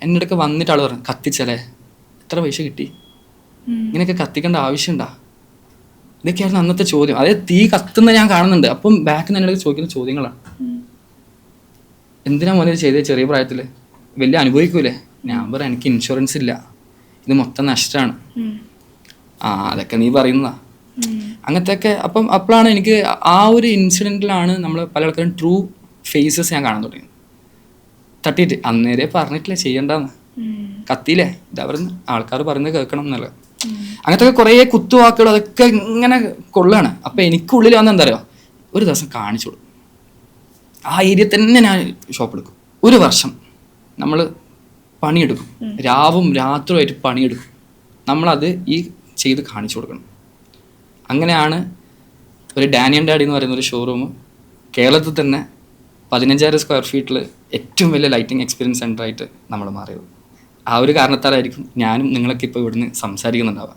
എൻ്റെ അടുക്ക് വന്നിട്ട് ആൾ പറഞ്ഞു കത്തിച്ചല്ലേ, എത്ര പൈസ കിട്ടി, ഇങ്ങനെയൊക്കെ കത്തിക്കേണ്ട ആവശ്യമുണ്ടാ? ഇതൊക്കെയായിരുന്നു അന്നത്തെ ചോദ്യം. അതായത് തീ കത്തുന്ന ഞാൻ കാണുന്നുണ്ട്. അപ്പം ബാക്കിൽ നിന്ന് എന്നോട് ചോദിക്കുന്ന ചോദ്യങ്ങളാണ്. എന്തിനാ മോനെ ചെയ്തത് ചെറിയ പ്രായത്തിൽ, വലിയ അനുഭവിക്കൂലേ? ഞാൻ പറയാം എനിക്ക് ഇൻഷുറൻസ് ഇല്ല, ഇത് മൊത്തം നഷ്ടമാണ്. അതൊക്കെ നീ പറയുന്നതാ അങ്ങനത്തെയൊക്കെ. അപ്പോഴാണ് എനിക്ക് ആ ഒരു ഇൻസിഡൻറ്റിലാണ് നമ്മൾ പല ആൾക്കാരും ട്രൂ ഫേസസ് ഞാൻ കാണാൻ തുടങ്ങി. തട്ടിയിട്ട് അന്നേരെ പറഞ്ഞിട്ടില്ല ചെയ്യണ്ടെന്ന്, കത്തിയില്ലേ, ഇതാ പറയുന്നത്, ആൾക്കാർ പറയുന്നത് കേൾക്കണം എന്നല്ല. അങ്ങനത്തെ കുറേ കുത്തുവാക്കുകൾ അതൊക്കെ ഇങ്ങനെ കൊള്ളാണ്. അപ്പം എനിക്കുള്ളിൽ വന്ന എന്താ പറയുക, ഒരു ദിവസം കാണിച്ചു കൊടുക്കും. ആ ഏരിയ തന്നെ ഞാൻ ഷോപ്പ് എടുക്കും. ഒരു വർഷം നമ്മൾ പണിയെടുക്കും, രാവും രാത്രിയുമായിട്ട് പണിയെടുക്കും. നമ്മളത് ഈ ചെയ്ത് കാണിച്ചു കൊടുക്കണം. അങ്ങനെയാണ് ഒരു ഡാനി ആൻഡ് ഡാഡി എന്ന് പറയുന്ന ഒരു ഷോറൂം കേരളത്തിൽ തന്നെ 15,000 സ്ക്വയർ ഫീറ്റിൽ ഏറ്റവും വലിയ ലൈറ്റിംഗ് എക്സ്പീരിയൻസ് സെൻ്ററായിട്ട് നമ്മൾ മാറിയത്. ആ ഒരു കാരണത്താലായിരിക്കും ഞാനും നിങ്ങളൊക്കെ ഇപ്പോൾ ഇവിടുന്ന് സംസാരിക്കുന്നുണ്ടാവുക.